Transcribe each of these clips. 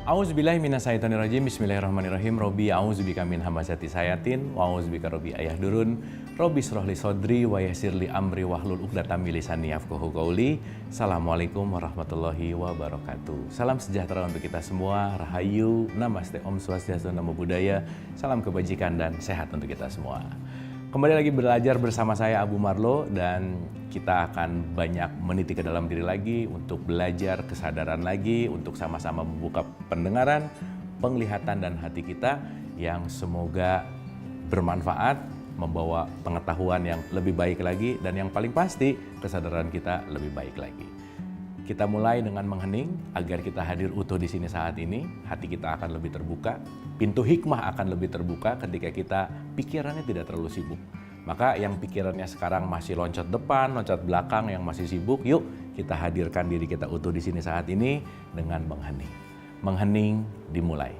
A'udzubillahi minasyaitonirrajim. Bismillahirrahmanirrahim. Robbi a'udzubika min hamazati sayatin wa a'udzubika robbi ayahdurun. Robbi shrahli sodri wa yassirli amri wahlul 'uqdatam min lisani yafqahu qauli. Assalamualaikum warahmatullahi wabarakatuh. Salam sejahtera untuk kita semua. Rahayu, namaste, Om Swastiastu, Namo Buddhaya. Salam kebajikan dan sehat untuk kita semua. Kembali lagi belajar bersama saya Abu Marlo, dan kita akan banyak meniti ke dalam diri lagi untuk belajar kesadaran lagi, untuk sama-sama membuka pendengaran, penglihatan dan hati kita yang semoga bermanfaat, membawa pengetahuan yang lebih baik lagi, dan yang paling pasti kesadaran kita lebih baik lagi. Kita mulai dengan menghening agar kita hadir utuh di sini saat ini. Hati kita akan lebih terbuka, pintu hikmah akan lebih terbuka ketika kita pikirannya tidak terlalu sibuk. Maka yang pikirannya sekarang masih loncat depan, loncat belakang, yang masih sibuk, yuk kita hadirkan diri kita utuh di sini saat ini dengan menghening. Menghening dimulai.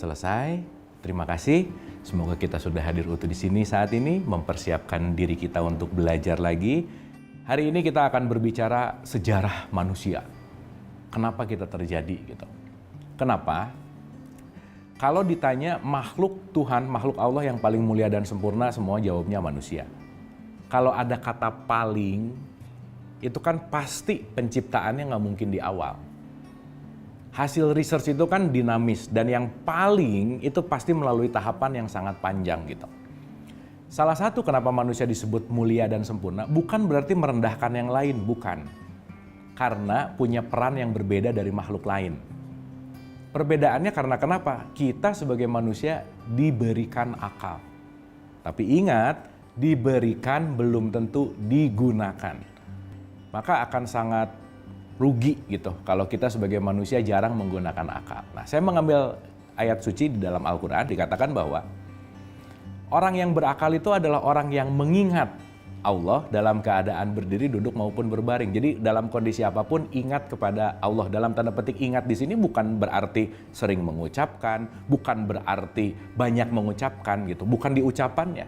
Selesai. Terima kasih. Semoga kita sudah hadir utuh di sini saat ini, mempersiapkan diri kita untuk belajar lagi. Hari ini kita akan berbicara sejarah manusia. Kenapa kita terjadi gitu? Kenapa? Kalau ditanya makhluk Tuhan, makhluk Allah yang paling mulia dan sempurna, semua jawabnya manusia. Kalau ada kata paling, itu kan pasti penciptaannya nggak mungkin di awal. Hasil research itu kan dinamis, dan yang paling itu pasti melalui tahapan yang sangat panjang gitu. Salah satu kenapa manusia disebut mulia dan sempurna bukan berarti merendahkan yang lain, bukan. Karena punya peran yang berbeda dari makhluk lain. Perbedaannya karena kenapa? Kita sebagai manusia diberikan akal. Tapi ingat, diberikan belum tentu digunakan. Maka akan sangat rugi gitu kalau kita sebagai manusia jarang menggunakan akal. Nah, saya mengambil ayat suci di dalam Al-Quran, dikatakan bahwa orang yang berakal itu adalah orang yang mengingat Allah dalam keadaan berdiri, duduk maupun berbaring. Jadi dalam kondisi apapun ingat kepada Allah. Dalam tanda petik ingat di sini bukan berarti sering mengucapkan, bukan berarti banyak mengucapkan gitu, bukan di ucapannya,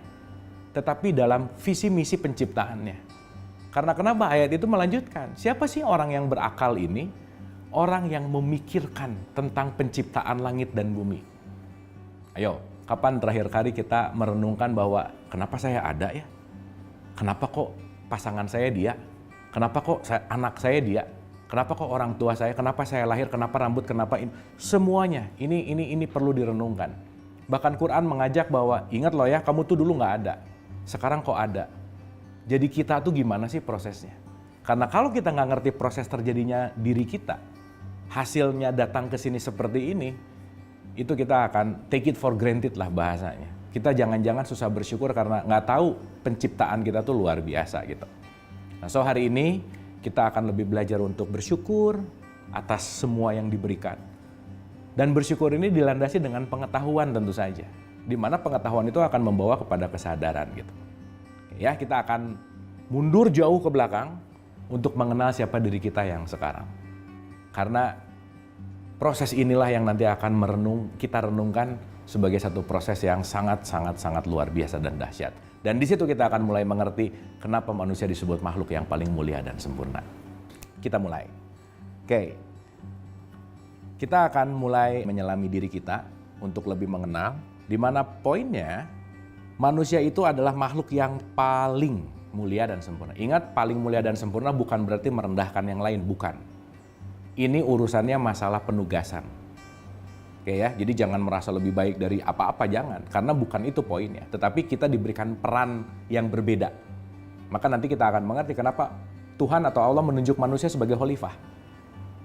tetapi dalam visi misi penciptaannya. Karena kenapa ayat itu melanjutkan? Siapa sih orang yang berakal ini? Orang yang memikirkan tentang penciptaan langit dan bumi. Ayo, kapan terakhir kali kita merenungkan bahwa kenapa saya ada ya? Kenapa kok pasangan saya dia? Kenapa kok anak saya dia? Kenapa kok orang tua saya? Kenapa saya lahir? Kenapa rambut? Kenapa ini? Semuanya ini perlu direnungkan. Bahkan Quran mengajak bahwa ingat loh ya, kamu tuh dulu nggak ada. Sekarang kok ada. Jadi kita tuh gimana sih prosesnya? Karena kalau kita nggak ngerti proses terjadinya diri kita, hasilnya datang ke sini seperti ini, itu kita akan take it for granted lah bahasanya. Kita jangan-jangan susah bersyukur karena nggak tahu penciptaan kita tuh luar biasa gitu. Nah, so hari ini kita akan lebih belajar untuk bersyukur atas semua yang diberikan. Dan bersyukur ini dilandasi dengan pengetahuan tentu saja. Di mana pengetahuan itu akan membawa kepada kesadaran gitu. Ya, kita akan mundur jauh ke belakang untuk mengenal siapa diri kita yang sekarang. Karena proses inilah yang nanti akan kita renungkan sebagai satu proses yang sangat luar biasa dan dahsyat. Dan di situ kita akan mulai mengerti kenapa manusia disebut makhluk yang paling mulia dan sempurna. Kita mulai. Oke. Kita akan mulai menyelami diri kita untuk lebih mengenal, di mana poinnya manusia itu adalah makhluk yang paling mulia dan sempurna. Ingat, paling mulia dan sempurna bukan berarti merendahkan yang lain, bukan. Ini urusannya masalah penugasan. Oke ya, jadi jangan merasa lebih baik dari apa-apa, jangan. Karena bukan itu poinnya. Tetapi kita diberikan peran yang berbeda. Maka nanti kita akan mengerti kenapa Tuhan atau Allah menunjuk manusia sebagai khalifah.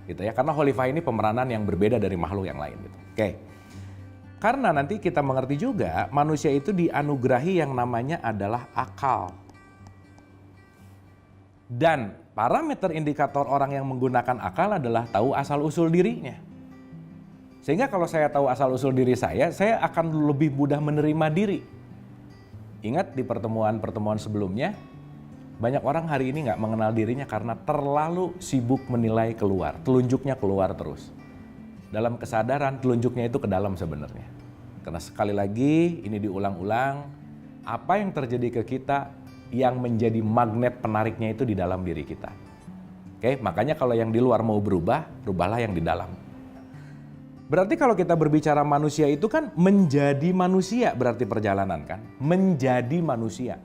Gitu ya, karena khalifah ini pemeranan yang berbeda dari makhluk yang lain gitu. Oke. Karena nanti kita mengerti juga manusia itu dianugerahi yang namanya adalah akal. Dan parameter indikator orang yang menggunakan akal adalah tahu asal-usul dirinya. Sehingga kalau saya tahu asal-usul diri saya akan lebih mudah menerima diri. Ingat di pertemuan-pertemuan sebelumnya, banyak orang hari ini nggak mengenal dirinya karena terlalu sibuk menilai keluar, telunjuknya keluar terus. dalam kesadaran, telunjuknya itu ke dalam sebenarnya. Karena sekali lagi ini diulang-ulang, apa yang terjadi ke kita yang menjadi magnet penariknya itu di dalam diri kita. Oke, makanya kalau yang di luar mau berubah, rubahlah yang di dalam. Berarti kalau kita berbicara manusia itu kan menjadi manusia, berarti perjalanan kan? Menjadi manusia.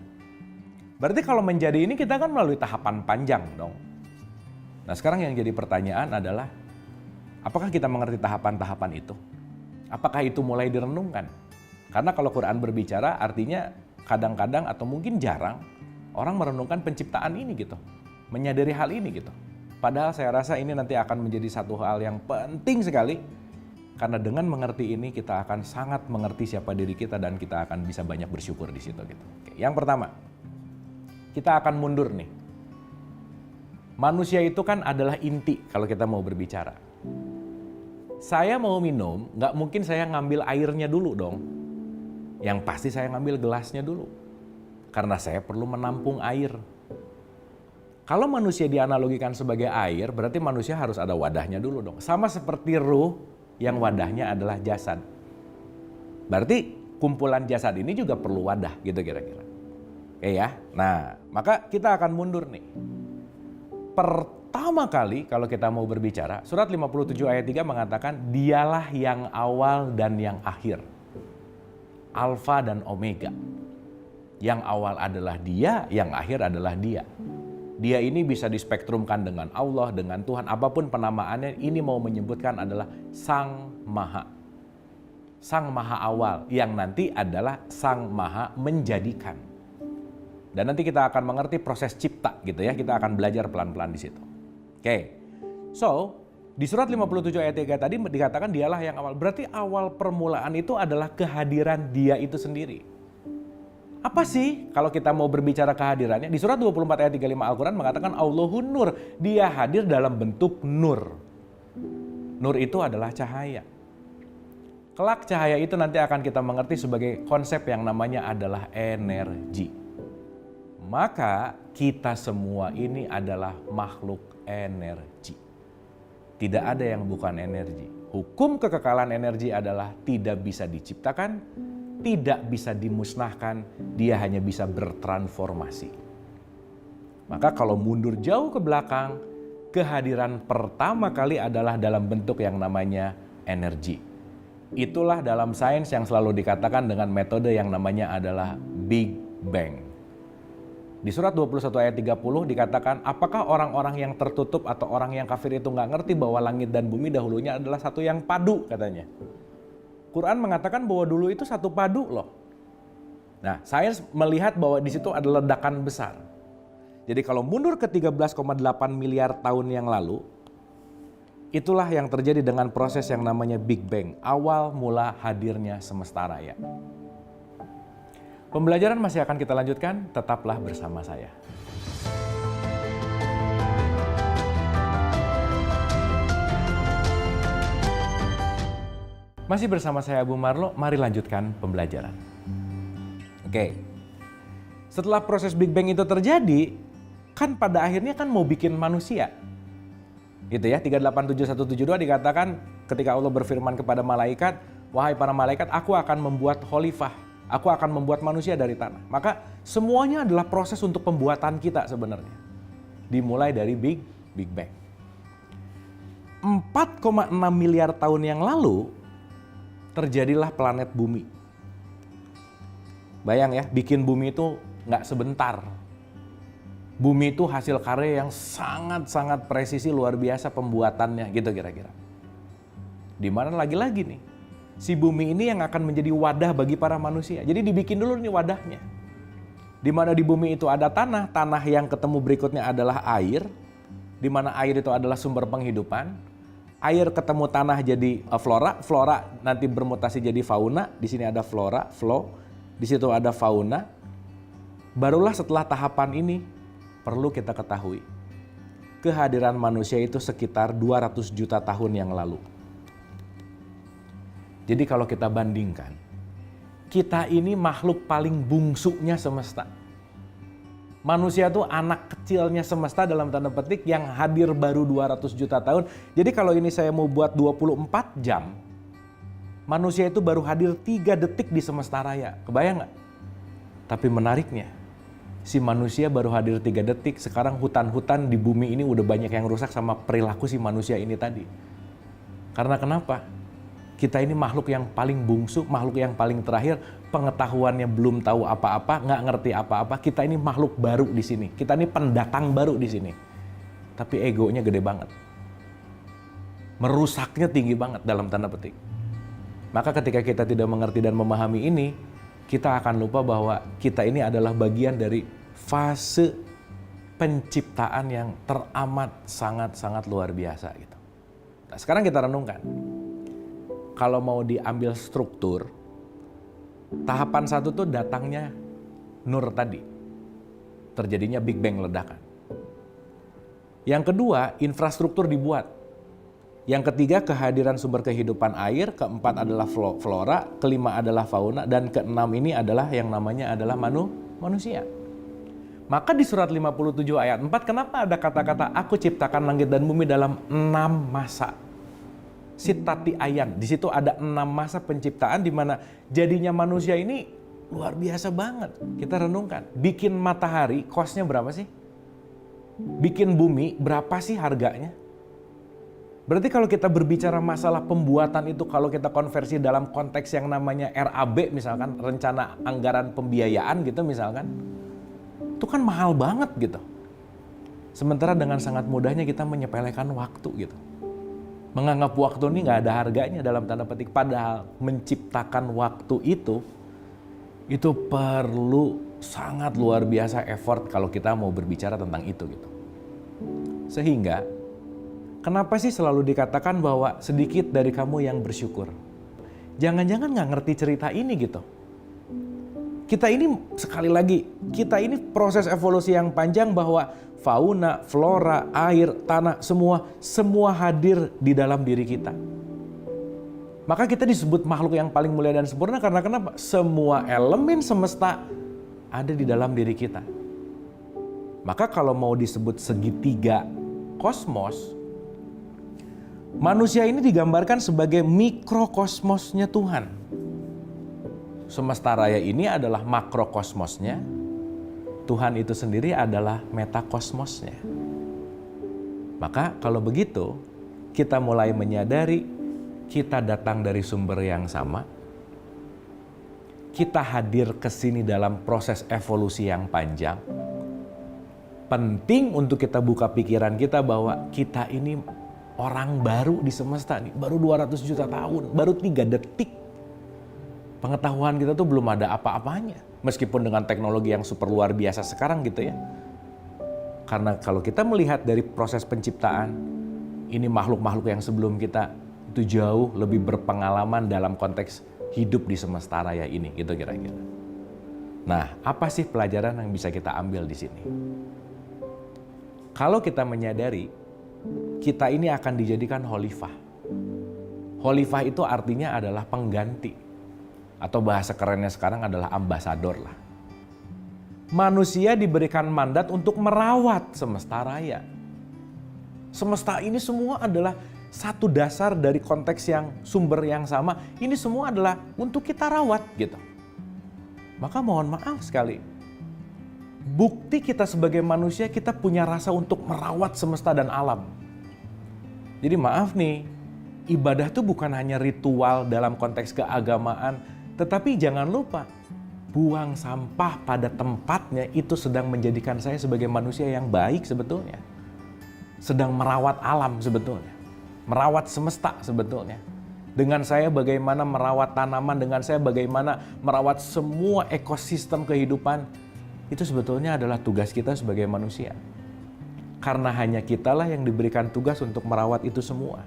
Berarti kalau menjadi ini kita kan melalui tahapan panjang dong. Nah sekarang yang jadi pertanyaan adalah, apakah kita mengerti tahapan-tahapan itu? Apakah itu mulai direnungkan? Karena kalau Quran berbicara artinya kadang-kadang atau mungkin jarang orang merenungkan penciptaan ini gitu. Menyadari hal ini gitu. Padahal saya rasa ini nanti akan menjadi satu hal yang penting sekali. Karena dengan mengerti ini kita akan sangat mengerti siapa diri kita dan kita akan bisa banyak bersyukur di situ gitu. Oke, yang pertama, kita akan mundur nih. Manusia itu kan adalah inti kalau kita mau berbicara. Saya mau minum, nggak mungkin saya ngambil airnya dulu dong. Yang pasti saya ngambil gelasnya dulu. Karena saya perlu menampung air. Kalau manusia dianalogikan sebagai air, berarti manusia harus ada wadahnya dulu dong. Sama seperti ruh yang wadahnya adalah jasad. Berarti kumpulan jasad ini juga perlu wadah gitu kira-kira. Oke ya, nah maka kita akan mundur nih. Pertama kali kalau kita mau berbicara, surat 57 ayat 3 mengatakan dialah yang awal dan yang akhir. Alfa dan Omega. Yang awal adalah dia, yang akhir adalah dia. Dia ini bisa dispektrumkan dengan Allah, dengan Tuhan, apapun penamaannya, ini mau menyebutkan adalah Sang Maha. Sang Maha awal, yang nanti adalah Sang Maha menjadikan. Dan nanti kita akan mengerti proses cipta gitu ya, kita akan belajar pelan-pelan di situ. Oke, so di surat 57 ayat 3 tadi dikatakan dialah yang awal. Berarti awal permulaan itu adalah kehadiran dia itu sendiri. Apa sih kalau kita mau berbicara kehadirannya? Di surat 24 ayat 35 Al-Quran mengatakan Allahun Nur, dia hadir dalam bentuk nur. Nur itu adalah cahaya. Kelak cahaya itu nanti akan kita mengerti sebagai konsep yang namanya adalah energi. Maka kita semua ini adalah makhluk energi. Tidak ada yang bukan energi. Hukum kekekalan energi adalah tidak bisa diciptakan, tidak bisa dimusnahkan, dia hanya bisa bertransformasi. Maka kalau mundur jauh ke belakang, kehadiran pertama kali adalah dalam bentuk yang namanya energi. Itulah dalam sains yang selalu dikatakan dengan metode yang namanya adalah Big Bang. Di surat 21 ayat 30 dikatakan, apakah orang-orang yang tertutup atau orang yang kafir itu nggak ngerti bahwa langit dan bumi dahulunya adalah satu yang padu katanya. Quran mengatakan bahwa dulu itu satu padu loh. Nah, sains melihat bahwa di situ ada ledakan besar. Jadi kalau mundur ke 13,8 miliar tahun yang lalu, itulah yang terjadi dengan proses yang namanya Big Bang, awal mula hadirnya semesta raya. Pembelajaran masih akan kita lanjutkan, tetaplah bersama saya. Masih bersama saya Abu Marlo, mari lanjutkan pembelajaran. Oke, setelah proses Big Bang itu terjadi, kan pada akhirnya kan mau bikin manusia. Gitu ya, 387172 dikatakan ketika Allah berfirman kepada malaikat, wahai para malaikat, aku akan membuat khalifah. Aku akan membuat manusia dari tanah. Maka semuanya adalah proses untuk pembuatan kita sebenarnya. Dimulai dari Big Bang. 4,6 miliar tahun yang lalu terjadilah planet bumi. Bayang ya, bikin bumi itu nggak sebentar. Bumi itu hasil karya yang sangat-sangat presisi, luar biasa pembuatannya gitu kira-kira. Dimana lagi-lagi nih, si bumi ini yang akan menjadi wadah bagi para manusia. Jadi dibikin dulu nih wadahnya. Di mana di bumi itu ada tanah, tanah yang ketemu berikutnya adalah air, di mana air itu adalah sumber penghidupan. Air ketemu tanah jadi flora, flora nanti bermutasi jadi fauna. Di sini ada flora, flow, di situ ada fauna. Barulah setelah tahapan ini perlu kita ketahui, kehadiran manusia itu sekitar 200 juta tahun yang lalu. Jadi kalau kita bandingkan, kita ini makhluk paling bungsunya semesta. Manusia itu anak kecilnya semesta dalam tanda petik yang hadir baru 200 juta tahun. Jadi kalau ini saya mau buat 24 jam, manusia itu baru hadir 3 detik di semesta raya. Kebayang nggak? Tapi menariknya, si manusia baru hadir 3 detik, sekarang hutan-hutan di bumi ini udah banyak yang rusak sama perilaku si manusia ini tadi. Karena kenapa? Kita ini makhluk yang paling bungsu, makhluk yang paling terakhir, pengetahuannya belum tahu apa-apa, nggak ngerti apa-apa. Kita ini makhluk baru di sini. Kita ini pendatang baru di sini. Tapi egonya gede banget. Merusaknya tinggi banget dalam tanda petik. Maka ketika kita tidak mengerti dan memahami ini, kita akan lupa bahwa kita ini adalah bagian dari fase penciptaan yang teramat sangat-sangat luar biasa gitu. Nah, sekarang kita renungkan. Kalau mau diambil struktur, tahapan 1 tuh datangnya Nur tadi. Terjadinya Big Bang, ledakan. Yang kedua, infrastruktur dibuat. Yang ketiga, kehadiran sumber kehidupan air. Keempat adalah flora. Kelima adalah fauna. Dan keenam ini adalah yang namanya adalah manusia. Maka di surat 57 ayat 4, kenapa ada kata-kata aku ciptakan langit dan bumi dalam 6 masa? Sitati ayan. Di situ ada 6 masa penciptaan di mana jadinya manusia ini luar biasa banget. Kita renungkan. Bikin matahari, cost-nya berapa sih? Bikin bumi, berapa sih harganya? Berarti kalau kita berbicara masalah pembuatan itu, kalau kita konversi dalam konteks yang namanya RAB misalkan, rencana anggaran pembiayaan gitu misalkan, itu kan mahal banget gitu. Sementara dengan sangat mudahnya kita menyepelekan waktu gitu. Menganggap waktu ini nggak ada harganya dalam tanda petik. Padahal menciptakan waktu itu perlu sangat luar biasa effort kalau kita mau berbicara tentang itu gitu. Sehingga kenapa sih selalu dikatakan bahwa sedikit dari kamu yang bersyukur? Jangan-jangan nggak ngerti cerita ini gitu. Kita ini sekali lagi, kita ini proses evolusi yang panjang bahwa fauna, flora, air, tanah, semua hadir di dalam diri kita. Maka kita disebut makhluk yang paling mulia dan sempurna karena kenapa? Semua elemen semesta ada di dalam diri kita. Maka kalau mau disebut segitiga kosmos, manusia ini digambarkan sebagai mikrokosmosnya Tuhan. Semesta raya ini adalah makrokosmosnya, Tuhan itu sendiri adalah metakosmosnya. Maka kalau begitu, kita mulai menyadari kita datang dari sumber yang sama. Kita hadir ke sini dalam proses evolusi yang panjang. Penting untuk kita buka pikiran kita bahwa kita ini orang baru di semesta nih, baru 200 juta tahun, baru 3 detik. Pengetahuan kita tuh belum ada apa-apanya. Meskipun dengan teknologi yang super luar biasa sekarang gitu ya. Karena kalau kita melihat dari proses penciptaan, ini makhluk-makhluk yang sebelum kita itu jauh lebih berpengalaman dalam konteks hidup di semesta raya ini gitu kira-kira. Nah, apa sih pelajaran yang bisa kita ambil di sini? Kalau kita menyadari kita ini akan dijadikan khalifah. Khalifah itu artinya adalah pengganti. Atau bahasa kerennya sekarang adalah ambasador lah. Manusia diberikan mandat untuk merawat semesta raya. Semesta ini semua adalah satu dasar dari konteks yang sumber yang sama. Ini semua adalah untuk kita rawat gitu. Maka mohon maaf sekali. Bukti kita sebagai manusia, kita punya rasa untuk merawat semesta dan alam. Jadi maaf nih, ibadah itu bukan hanya ritual dalam konteks keagamaan, tetapi jangan lupa, buang sampah pada tempatnya itu sedang menjadikan saya sebagai manusia yang baik sebetulnya. Sedang merawat alam sebetulnya. Merawat semesta sebetulnya. Dengan saya bagaimana merawat tanaman, dengan saya bagaimana merawat semua ekosistem kehidupan, itu sebetulnya adalah tugas kita sebagai manusia. Karena hanya kitalah yang diberikan tugas untuk merawat itu semua.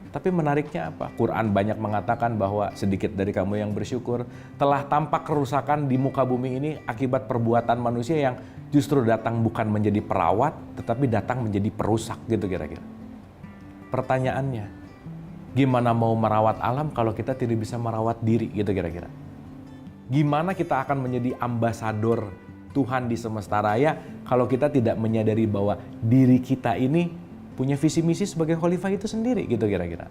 Tapi menariknya apa? Quran banyak mengatakan bahwa sedikit dari kamu yang bersyukur telah tampak kerusakan di muka bumi ini akibat perbuatan manusia yang justru datang bukan menjadi perawat, tetapi datang menjadi perusak gitu kira-kira. Pertanyaannya, gimana mau merawat alam kalau kita tidak bisa merawat diri gitu kira-kira? Gimana kita akan menjadi ambasador Tuhan di semesta raya kalau kita tidak menyadari bahwa diri kita ini punya visi misi sebagai khalifah itu sendiri gitu kira-kira.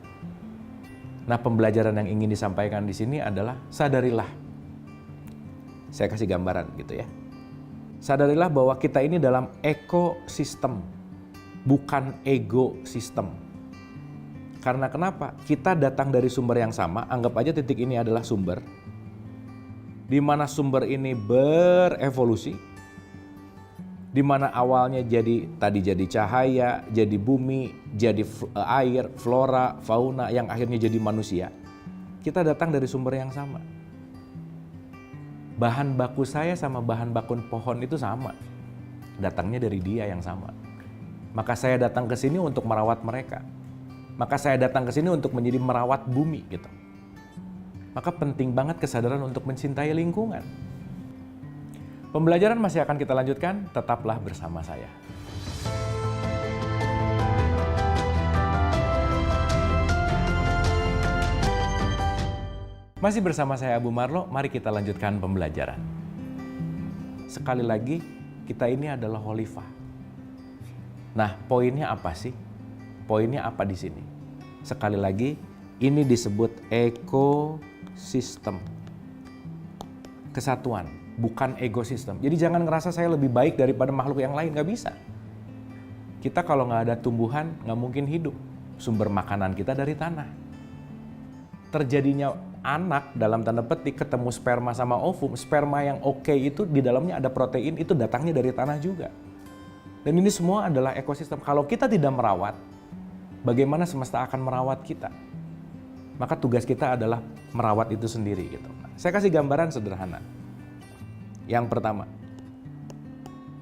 Nah, pembelajaran yang ingin disampaikan di sini adalah sadarilah. Saya kasih gambaran gitu ya. Sadarilah bahwa kita ini dalam ekosistem, bukan ego sistem. Karena kenapa? Kita datang dari sumber yang sama, anggap aja titik ini adalah sumber, di mana sumber ini berevolusi, di mana awalnya tadi jadi cahaya, jadi bumi, jadi air, flora, fauna, yang akhirnya jadi manusia. Kita datang dari sumber yang sama. Bahan baku saya sama bahan baku pohon itu sama. Datangnya dari dia yang sama. Maka saya datang ke sini untuk merawat mereka. Maka saya datang ke sini untuk menjadi merawat bumi gitu. Maka penting banget kesadaran untuk mencintai lingkungan. Pembelajaran masih akan kita lanjutkan, tetaplah bersama saya. Masih bersama saya Abu Marlo, mari kita lanjutkan pembelajaran. Sekali lagi, kita ini adalah khalifah. Nah, poinnya apa sih? Poinnya apa di sini? Sekali lagi, ini disebut ekosistem. Kesatuan, bukan ekosistem. Jadi jangan ngerasa saya lebih baik daripada makhluk yang lain, nggak bisa. Kita kalau nggak ada tumbuhan, nggak mungkin hidup. Sumber makanan kita dari tanah. Terjadinya anak dalam tanda petik ketemu sperma sama ovum, sperma yang oke itu di dalamnya ada protein, itu datangnya dari tanah juga. Dan ini semua adalah ekosistem. Kalau kita tidak merawat, bagaimana semesta akan merawat kita? Maka tugas kita adalah merawat itu sendiri gitu. Saya kasih gambaran sederhana. Yang pertama,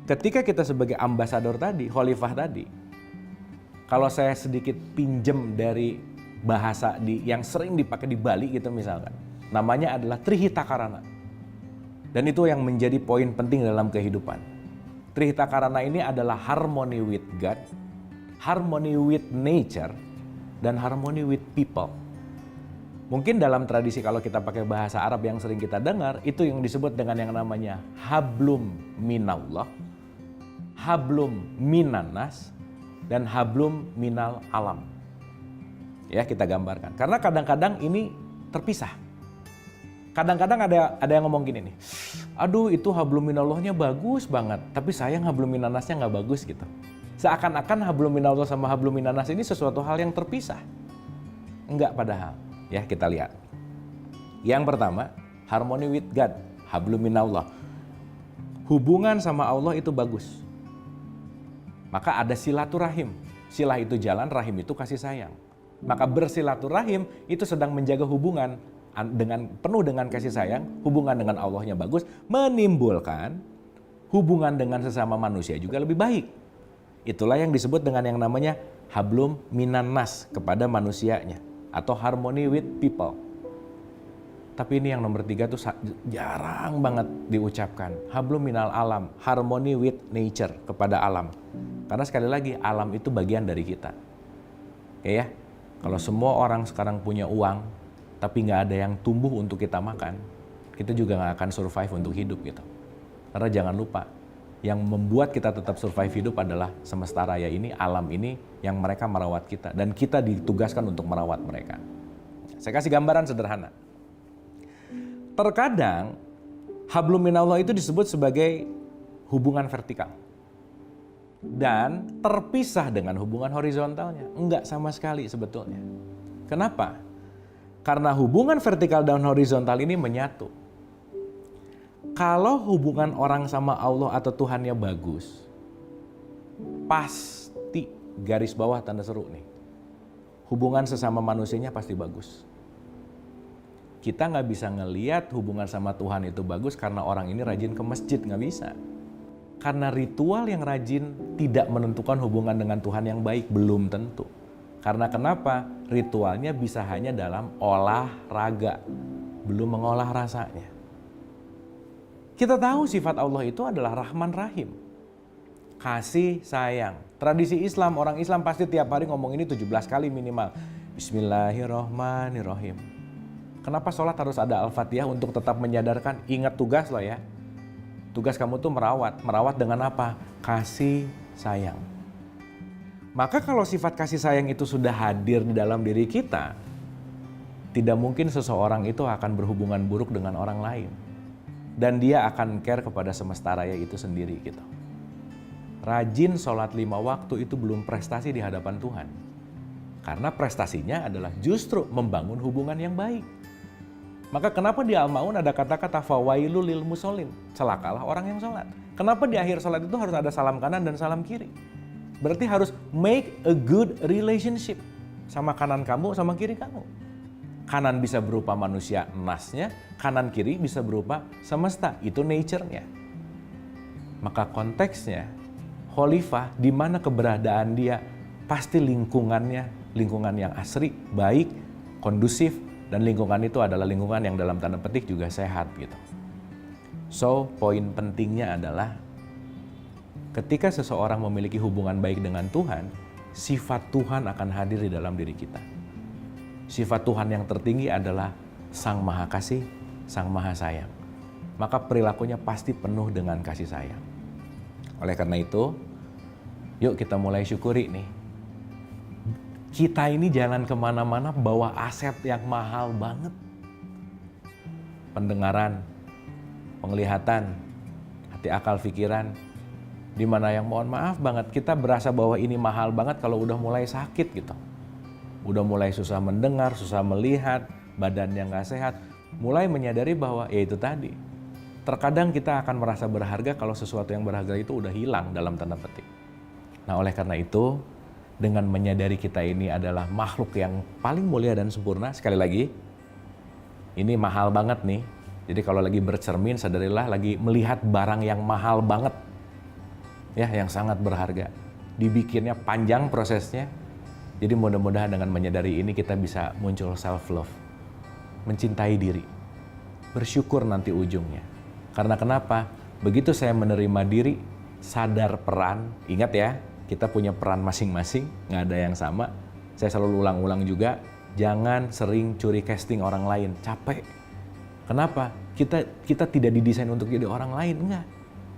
ketika kita sebagai ambasador tadi, khalifah tadi, kalau saya sedikit pinjem dari bahasa yang sering dipakai di Bali gitu misalkan, namanya adalah Trihita Karana. Dan itu yang menjadi poin penting dalam kehidupan. Trihita Karana ini adalah harmony with God, harmony with nature, dan harmony with people. Mungkin dalam tradisi kalau kita pakai bahasa Arab yang sering kita dengar, itu yang disebut dengan yang namanya hablum minallah, hablum minanas, dan hablum minal alam. Ya, kita gambarkan. Karena kadang-kadang ini terpisah. Kadang-kadang ada yang ngomong gini nih, aduh itu hablum minallahnya bagus banget, tapi sayang hablum minanasnya nggak bagus gitu. Seakan-akan hablum minallah sama hablum minanas ini sesuatu hal yang terpisah. Enggak padahal. Ya, kita lihat. Yang pertama, harmony with God, hablum minallah. Hubungan sama Allah itu bagus. Maka ada silaturahim. Silah itu jalan, rahim itu kasih sayang. Maka bersilaturahim itu sedang menjaga hubungan penuh dengan kasih sayang, hubungan dengan Allahnya bagus, menimbulkan hubungan dengan sesama manusia juga lebih baik. Itulah yang disebut dengan yang namanya hablum minannas kepada manusianya, atau harmony with people. Tapi ini yang nomor 3 tuh jarang banget diucapkan. Hablum minal alam, harmony with nature, kepada alam. Karena sekali lagi, alam itu bagian dari kita. Oke ya, kalau semua orang sekarang punya uang, tapi nggak ada yang tumbuh untuk kita makan, kita juga nggak akan survive untuk hidup gitu. Karena jangan lupa, yang membuat kita tetap survive hidup adalah semesta raya ini, alam ini, yang mereka merawat kita. Dan kita ditugaskan untuk merawat mereka. Saya kasih gambaran sederhana. Terkadang, hablum minallah itu disebut sebagai hubungan vertikal. Dan terpisah dengan hubungan horizontalnya. Enggak sama sekali sebetulnya. Kenapa? Karena hubungan vertikal dan horizontal ini menyatu. Kalau hubungan orang sama Allah atau Tuhannya bagus, pasti garis bawah tanda seru nih. Hubungan sesama manusianya pasti bagus. Kita nggak bisa ngelihat hubungan sama Tuhan itu bagus karena orang ini rajin ke masjid, nggak bisa. Karena ritual yang rajin tidak menentukan hubungan dengan Tuhan yang baik, belum tentu. Karena kenapa? Ritualnya bisa hanya dalam olahraga, belum mengolah rasanya. Kita tahu sifat Allah itu adalah Rahman Rahim. Kasih sayang. Tradisi Islam, orang Islam pasti tiap hari ngomong ini 17 kali minimal. Bismillahirrahmanirrahim. Kenapa sholat harus ada Al-Fatihah? Untuk tetap menyadarkan, ingat tugas loh ya. Tugas kamu tuh merawat. Merawat dengan apa? Kasih sayang. Maka kalau sifat kasih sayang itu sudah hadir di dalam diri kita, tidak mungkin seseorang itu akan berhubungan buruk dengan orang lain. Dan dia akan care kepada semesta raya itu sendiri gitu. Rajin sholat 5 waktu itu belum prestasi di hadapan Tuhan. Karena prestasinya adalah justru membangun hubungan yang baik. Maka kenapa di Al-Maun ada kata-kata fawailul lil musholin, celakalah orang yang sholat. Kenapa di akhir sholat itu harus ada salam kanan dan salam kiri? Berarti harus make a good relationship sama kanan kamu, sama kiri kamu. Kanan bisa berupa manusia nasnya, kanan kiri bisa berupa semesta, itu nature-nya. Maka konteksnya, khalifah di mana keberadaan dia, pasti lingkungannya, lingkungan yang asri, baik, kondusif, dan lingkungan itu adalah lingkungan yang dalam tanda petik juga sehat gitu. So, poin pentingnya adalah ketika seseorang memiliki hubungan baik dengan Tuhan, sifat Tuhan akan hadir di dalam diri kita. Sifat Tuhan yang tertinggi adalah Sang Maha Kasih, Sang Maha Sayang. Maka perilakunya pasti penuh dengan kasih sayang. Oleh karena itu, yuk kita mulai syukuri nih. Kita ini jangan kemana-mana bawa aset yang mahal banget. Pendengaran, penglihatan, hati akal pikiran, dimana yang mohon maaf banget kita berasa bahwa ini mahal banget kalau udah mulai sakit gitu. Udah mulai susah mendengar, susah melihat, badannya nggak sehat. Mulai menyadari bahwa ya itu tadi. Terkadang kita akan merasa berharga kalau sesuatu yang berharga itu udah hilang dalam tanda petik. Nah oleh karena itu, dengan menyadari kita ini adalah makhluk yang paling mulia dan sempurna, sekali lagi, ini mahal banget nih. Jadi kalau lagi bercermin, sadarilah lagi melihat barang yang mahal banget. Ya, yang sangat berharga. Dibikinnya panjang prosesnya. Jadi mudah-mudahan dengan menyadari ini kita bisa muncul self-love. Mencintai diri. Bersyukur nanti ujungnya. Karena kenapa? Begitu saya menerima diri, sadar peran, ingat ya, kita punya peran masing-masing, nggak ada yang sama. Saya selalu ulang-ulang juga, jangan sering curi casting orang lain, capek. Kenapa? Kita tidak didesain untuk jadi orang lain, enggak.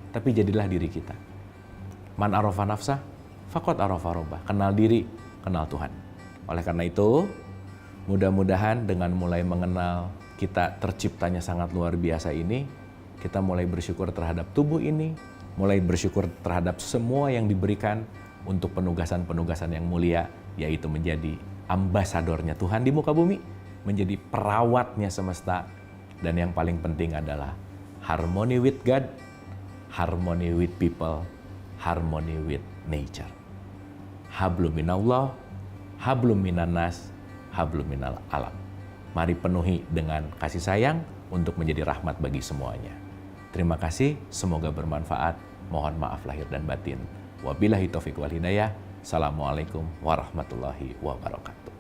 Tapi jadilah diri kita. Man arafa nafsah, faqad arafa rabbah. Kenal diri, kenal Tuhan. Oleh karena itu, mudah-mudahan dengan mulai mengenal kita terciptanya sangat luar biasa ini, kita mulai bersyukur terhadap tubuh ini, mulai bersyukur terhadap semua yang diberikan untuk penugasan-penugasan yang mulia, yaitu menjadi ambasadornya Tuhan di muka bumi, menjadi perawatnya semesta, dan yang paling penting adalah harmony with God, harmony with people, harmony with nature. Hablum minallah, hablum minannas, hablum minal alam. Mari penuhi dengan kasih sayang untuk menjadi rahmat bagi semuanya. Terima kasih, semoga bermanfaat. Mohon maaf lahir dan batin. Wabillahi taufiq wal hidayah. Assalamualaikum warahmatullahi wabarakatuh.